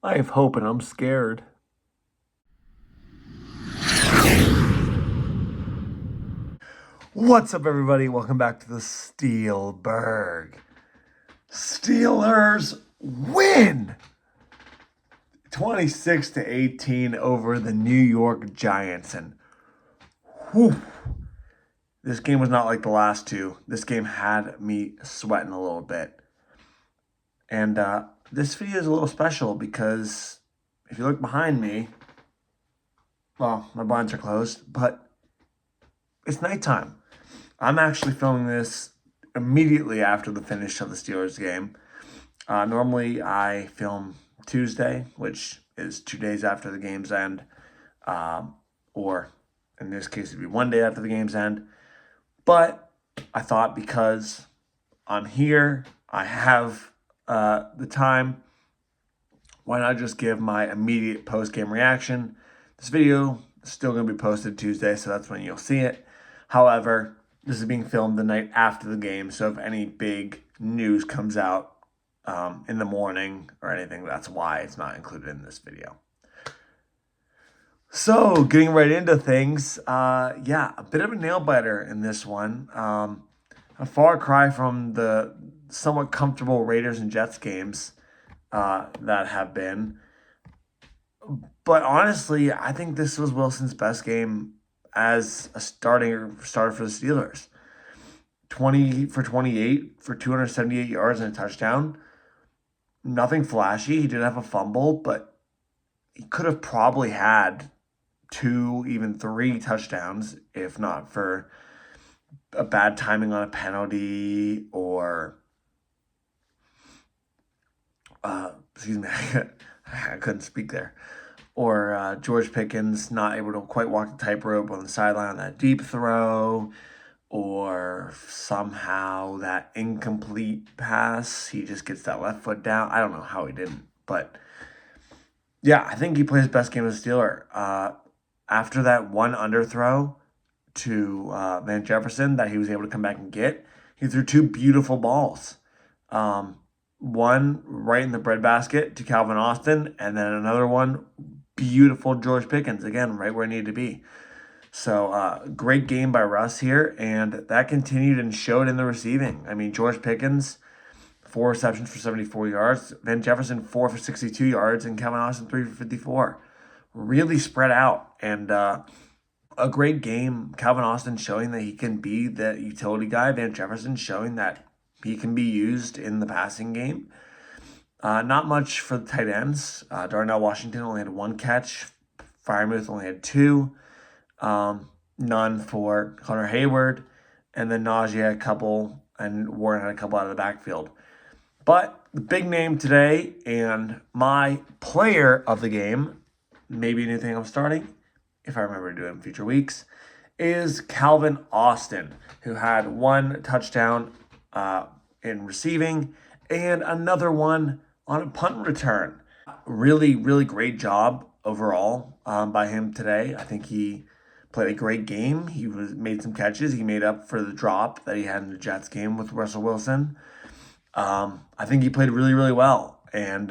I have hope and I'm scared. What's up, everybody? Welcome back to the Steelburgh. Steelers win 26-18 over the New York Giants. And whew, this game was not like the last two. This game had me sweating a little bit. And this video is a little special because if you look behind me, well, my blinds are closed, but it's nighttime. I'm actually filming this immediately after the finish of the Steelers game. Normally, I film Tuesday, which is 2 days after the game's end, or in this case, it'd be 1 day after the game's end. But I thought because I'm here, I have the time, why not just give my immediate post-game reaction? This video is still going to be posted Tuesday, so that's when you'll see it. However, this is being filmed the night after the game, so if any big news comes out in the morning or anything, that's why it's not included in this video. So, getting right into things, a bit of a nail-biter in this one. A far cry from the somewhat comfortable Raiders and Jets games that have been. But honestly, I think this was Wilson's best game as a starter for the Steelers. 20 for 28 for 278 yards and a touchdown. Nothing flashy. He did have a fumble, but he could have probably had 2, even 3 touchdowns if not for a bad timing on a penalty or excuse me, I couldn't speak there. Or George Pickens not able to quite walk the tightrope on the sideline on that deep throw, or somehow that incomplete pass, he just gets that left foot down. I don't know how he didn't, but yeah, I think he played his best game as a Steeler. After that one underthrow to Van Jefferson that he was able to come back and get, he threw 2 beautiful balls. One right in the breadbasket to Calvin Austin, and then another one, beautiful George Pickens, again, right where it needed to be. So, great game by Russ here, and that continued and showed in the receiving. I mean, George Pickens, 4 receptions for 74 yards. Van Jefferson, 4 for 62 yards, and Calvin Austin, 3 for 54. Really spread out, and a great game. Calvin Austin showing that he can be the utility guy. Van Jefferson showing that he can be used in the passing game. Not much for the tight ends. Darnell Washington only had 1 catch. Freiermuth only had 2. None for Connor Hayward. And then Najee had a couple, and Warren had a couple out of the backfield. But the big name today and my player of the game, maybe a new thing I'm starting, if I remember to do it in future weeks, is Calvin Austin, who had 1 touchdown in receiving and another one on a punt return. Really, really great job overall by him today. I think he played a great game. He made some catches. He made up for the drop that he had in the Jets game with Russell Wilson. I think he played really, really well. And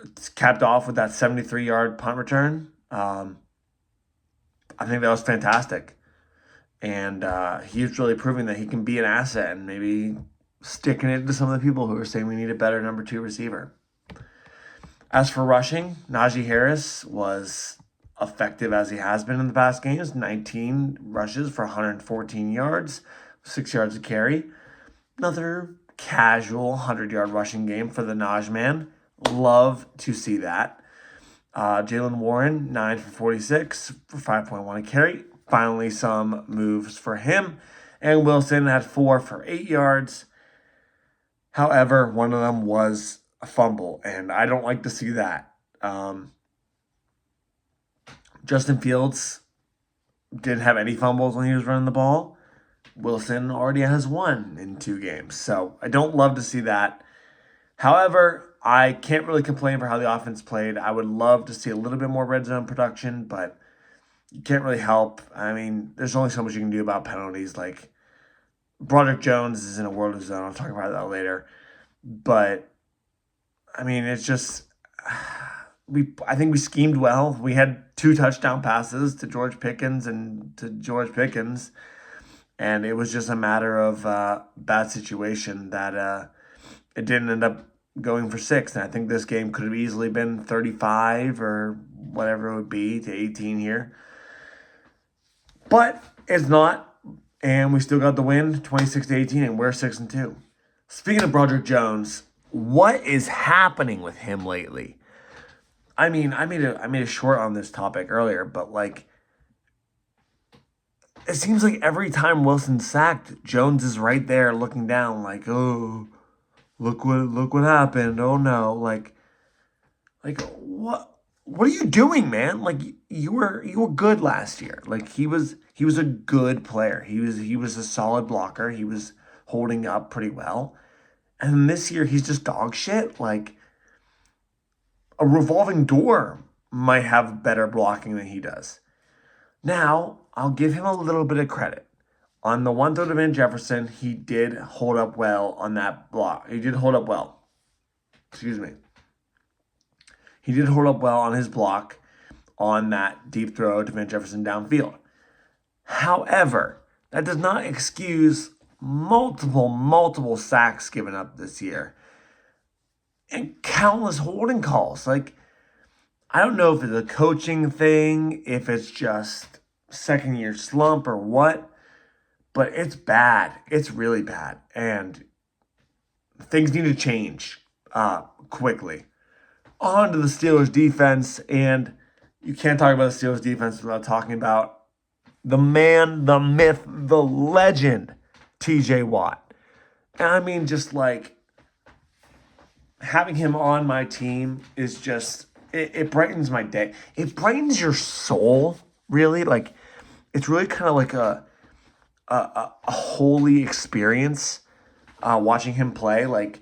it's capped off with that 73-yard punt return. I think that was fantastic. And he's really proving that he can be an asset and maybe sticking it to some of the people who are saying we need a better number 2 receiver. As for rushing, Najee Harris was effective as he has been in the past games. 19 rushes for 114 yards, 6 yards a carry. Another casual 100-yard rushing game for the Naj man. Love to see that. Jaylen Warren, 9 for 46 for 5.1 a carry. Finally, some moves for him. And Wilson had 4 for 8 yards. However, one of them was a fumble, and I don't like to see that. Justin Fields didn't have any fumbles when he was running the ball. Wilson already has 1 in 2 games, so I don't love to see that. However, I can't really complain for how the offense played. I would love to see a little bit more red zone production, but you can't really help. I mean, there's only so much you can do about penalties. Like, Broderick Jones is in a world of his own. I'll talk about that later. But, I mean, it's just, I think we schemed well. We had 2 touchdown passes to George Pickens and to George Pickens, and it was just a matter of bad situation that it didn't end up going for 6. And I think this game could have easily been 35 or whatever it would be to 18 here, but it's not. And we still got the win, 26-18, and we're 6-2. Speaking of Broderick Jones, what is happening with him lately? I mean, I made a short on this topic earlier, but like, it seems like every time Wilson's sacked, Jones is right there looking down, like, oh, look what happened. Oh no, like what are you doing, man? Like you were good last year. Like he was a good player. He was a solid blocker. He was holding up pretty well. And this year he's just dog shit. Like a revolving door might have better blocking than he does. Now, I'll give him a little bit of credit. On the one throw to Van Jefferson, he did hold up well on that block. He did hold up well. Excuse me. He did hold up well on his block on that deep throw to Van Jefferson downfield. However, that does not excuse multiple sacks given up this year and countless holding calls. Like, I don't know if it's a coaching thing, if it's just second year slump or what, but it's bad. It's really bad. And things need to change quickly. On to the Steelers defense, and you can't talk about the Steelers defense without talking about the man, the myth, the legend, TJ Watt. And I mean, just like having him on my team is just, it brightens my day. It brightens your soul, really. Like, it's really kind of like a holy experience watching him play. Like,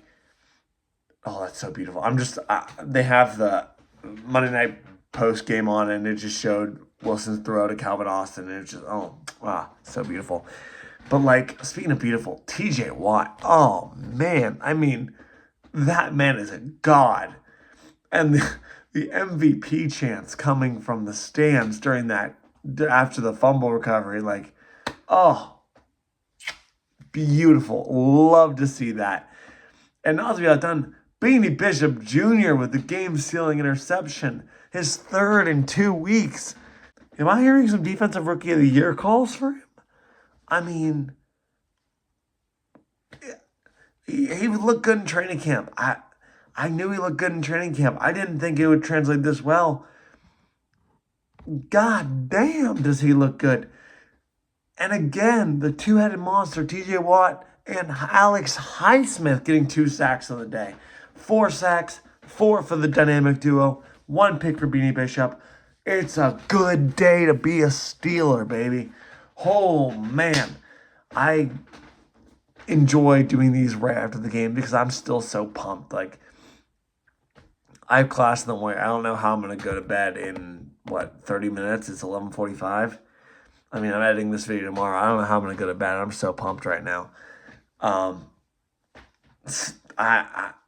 oh, that's so beautiful. I'm just, they have the Monday Night Post game on, and it just showed Wilson's throw to Calvin Austin, and it's just, oh, wow, so beautiful. But, like, speaking of beautiful, TJ Watt, oh, man, I mean, that man is a god. And the MVP chants coming from the stands during that, after the fumble recovery, like, oh, beautiful. Love to see that. And not to be outdone, Beanie Bishop Jr. with the game-sealing interception, his 3rd in 2 weeks. Am I hearing some Defensive Rookie of the Year calls for him? I mean, he would look good in training camp. I knew he looked good in training camp. I didn't think it would translate this well. God damn, does he look good. And again, the two-headed monster, TJ Watt and Alex Highsmith getting 2 sacks on the day. 4 sacks, 4 for the dynamic duo, 1 pick for Beanie Bishop. It's a good day to be a Steeler, baby. Oh, man. I enjoy doing these right after the game because I'm still so pumped. Like, I have class in the morning. I don't know how I'm going to go to bed in, 30 minutes? It's 11:45. I mean, I'm editing this video tomorrow. I don't know how I'm going to go to bed. I'm so pumped right now.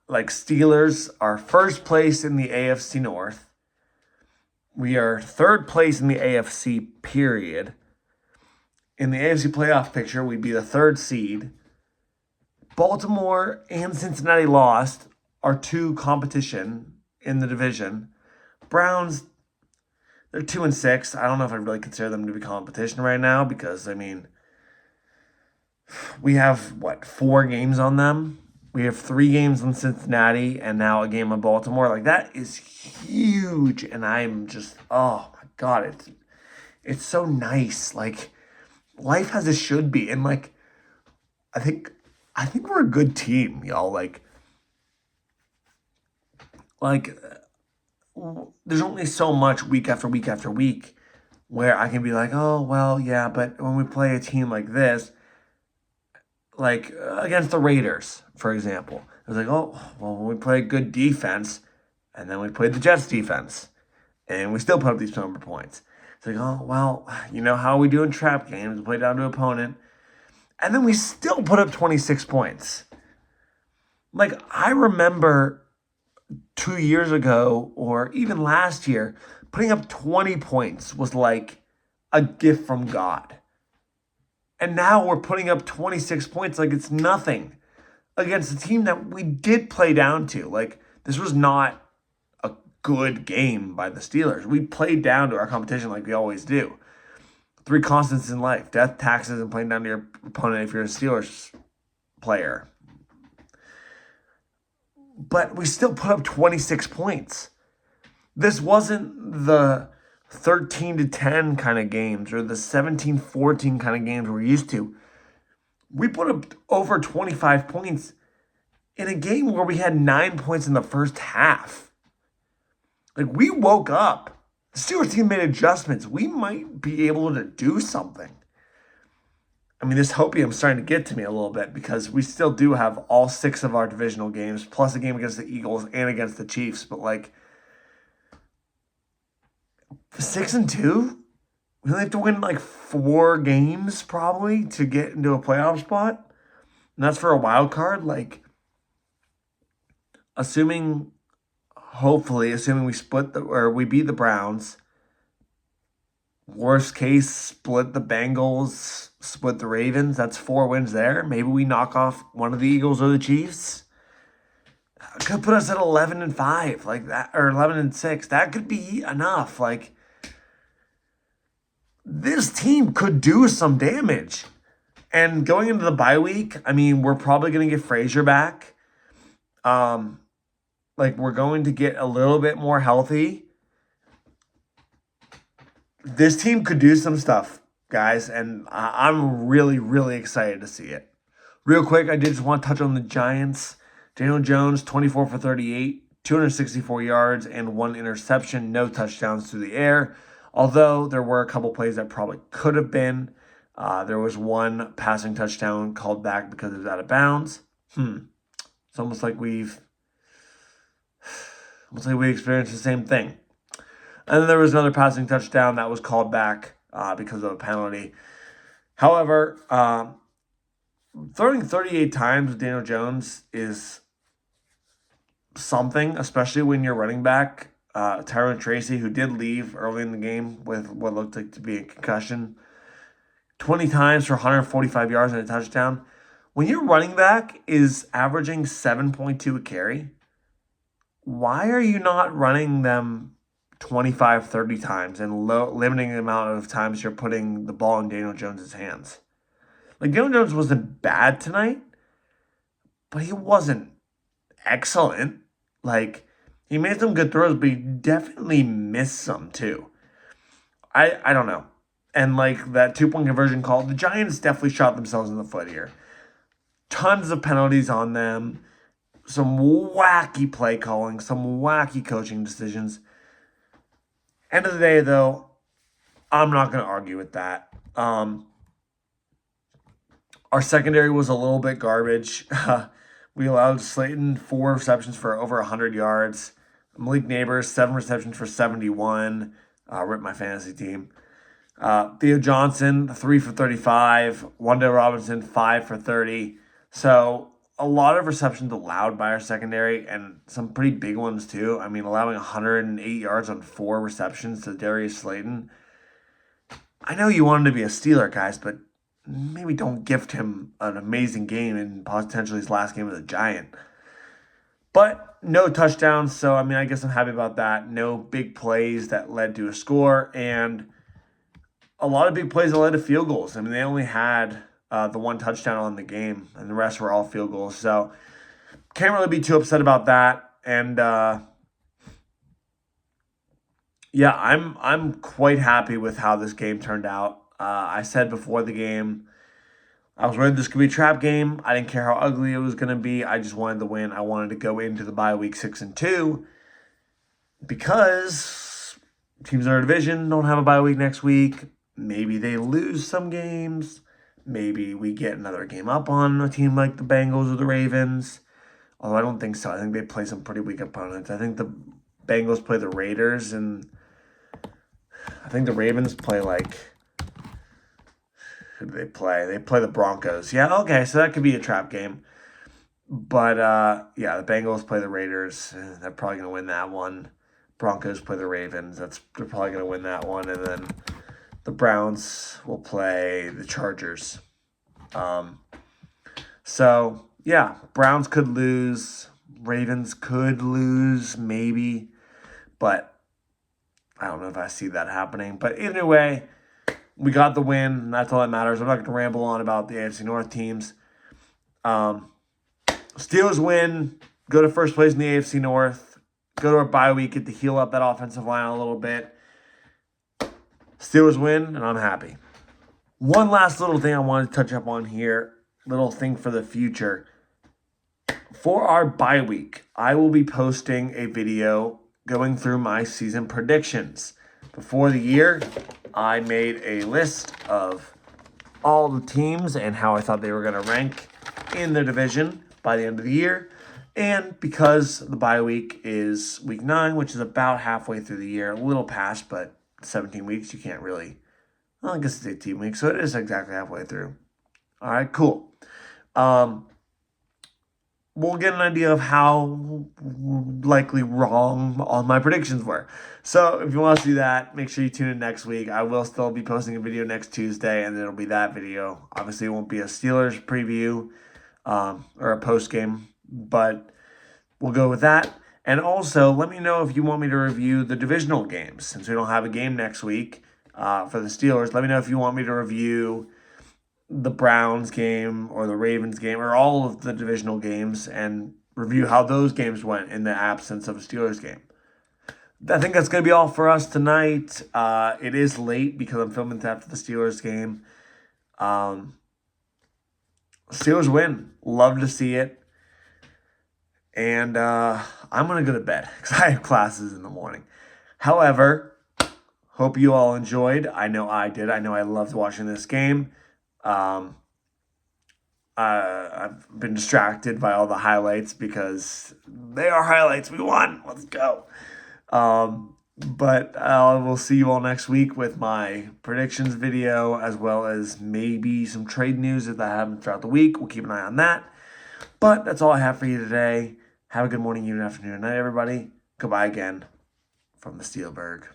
Like, Steelers are first place in the AFC North. We are 3rd place in the AFC, period. In the AFC playoff picture, we'd be the 3rd seed. Baltimore and Cincinnati lost our 2 competition in the division. Browns, they're 2-6. I don't know if I really consider them to be competition right now because, I mean, we have, 4 games on them? We have 3 games on Cincinnati and now a game on Baltimore. Like, that is huge. And I'm just, oh, my God, it's so nice. Like, life as it should be. And, like, I think we're a good team, y'all. Like, there's only so much week after week after week where I can be like, oh, well, yeah, but when we play a team like this, like against the Raiders, for example, it was like, oh, well, when we play good defense, and then we played the Jets defense, and we still put up these number of points. It's like, oh, well, you know how we do in trap games, we play down to an opponent, and then we still put up 26 points. Like, I remember 2 years ago or even last year, putting up 20 points was like a gift from God. And now we're putting up 26 points like it's nothing against a team that we did play down to. Like, this was not a good game by the Steelers. We played down to our competition like we always do. 3 constants in life: death, taxes, and playing down to your opponent if you're a Steelers player. But we still put up 26 points. This wasn't the 13-10 kind of games or the 17-14 kind of games we're used to. We put up over 25 points in a game where we had 9 points in the first half. Like, we woke up. The Steelers team made adjustments. We might be able to do something. I mean, this hopium's starting to get to me a little bit because we still do have all 6 of our divisional games, plus a game against the Eagles and against the Chiefs. But, like, 6-2? We only have to win, like, 4 games, probably, to get into a playoff spot. And that's for a wild card. Like, hopefully, assuming we beat the Browns. Worst case, split the Bengals, split the Ravens. That's 4 wins there. Maybe we knock off one of the Eagles or the Chiefs. Could put us at 11-5, like that, or 11-6. That could be enough. Like, this team could do some damage. And going into the bye week, I mean, we're probably going to get Frazier back. Like, we're going to get a little bit more healthy. This team could do some stuff, guys, and I'm really, really excited to see it. Real quick, I did just want to touch on the Giants. Daniel Jones, 24 for 38, 264 yards, and 1 interception, no touchdowns through the air. Although there were a couple plays that probably could have been. There was 1 passing touchdown called back because it was out of bounds. It's almost like we experienced the same thing. And then there was another passing touchdown that was called back because of a penalty. However, throwing 38 times with Daniel Jones is something, especially when you're running back. Tyrone Tracy, who did leave early in the game with what looked like to be a concussion. 20 times for 145 yards and a touchdown. When your running back is averaging 7.2 a carry, why are you not running them 25, 30 times and limiting the amount of times you're putting the ball in Daniel Jones' hands? Like, Daniel Jones wasn't bad tonight, but he wasn't excellent. Like, he made some good throws, but he definitely missed some too. I don't know. And, like, that 2-point conversion call, the Giants definitely shot themselves in the foot here. Tons of penalties on them. Some wacky play calling, some wacky coaching decisions. End of the day, though, I'm not going to argue with that. Our secondary was a little bit garbage. We allowed Slayton 4 receptions for over 100 yards. Malik Neighbors, 7 receptions for 71. Rip my fantasy team. Theo Johnson, 3 for 35. Wanda Robinson, 5 for 30. So, a lot of receptions allowed by our secondary, and some pretty big ones too. I mean, allowing 108 yards on 4 receptions to Darius Slayton. I know you want him to be a Steeler, guys, but maybe don't gift him an amazing game in potentially his last game as a Giant. But no touchdowns, so I mean, I guess I'm happy about that. No big plays that led to a score, and a lot of big plays that led to field goals. I mean, they only had the 1 touchdown on the game, and the rest were all field goals. So can't really be too upset about that. And yeah, I'm quite happy with how this game turned out. I said before the game, I was worried this could be a trap game. I didn't care how ugly it was going to be. I just wanted to win. I wanted to go into the bye week 6-2 because teams in our division don't have a bye week next week. Maybe they lose some games. Maybe we get another game up on a team like the Bengals or the Ravens. Although I don't think so. I think they play some pretty weak opponents. I think the Bengals play the Raiders, and I think the Ravens play like... Who do they play? They play the Broncos. Yeah, okay, so that could be a trap game. But, yeah, the Bengals play the Raiders. They're probably going to win that one. Broncos play the Ravens. They're probably going to win that one. And then the Browns will play the Chargers. So, yeah, Browns could lose. Ravens could lose, maybe. But I don't know if I see that happening. But either way, we got the win. That's all that matters. I'm not going to ramble on about the AFC North teams. Steelers win. Go to first place in the AFC North. Go to our bye week. Get to heal up that offensive line a little bit. Steelers win, and I'm happy. One last little thing I wanted to touch up on here. Little thing for the future. For our bye week, I will be posting a video going through my season predictions. Before the year, I made a list of all the teams and how I thought they were going to rank in their division by the end of the year. And because the bye week is week 9, which is about halfway through the year, a little past, but 17 weeks, you can't really, well, I guess it's 18 weeks, so it is exactly halfway through. All right, cool. We'll get an idea of how likely wrong all my predictions were. So if you want to see that, make sure you tune in next week. I will still be posting a video next Tuesday, and it'll be that video. Obviously, it won't be a Steelers preview or a post game, but we'll go with that. And also, let me know if you want me to review the divisional games. Since we don't have a game next week for the Steelers, let me know if you want me to review the Browns game or the Ravens game or all of the divisional games and review how those games went in the absence of a Steelers game. I think that's going to be all for us tonight. It is late because I'm filming after the Steelers game. Steelers win. Love to see it. And I'm going to go to bed because I have classes in the morning. However, hope you all enjoyed. I know I did. I know I loved watching this game. I've been distracted by all the highlights because they are highlights. We won. Let's go. But I will see you all next week with my predictions video as well as maybe some trade news that happen throughout the week. We'll keep an eye on that. But that's all I have for you today. Have a good morning, evening, afternoon, and night, everybody. Goodbye again from the Steelburgh.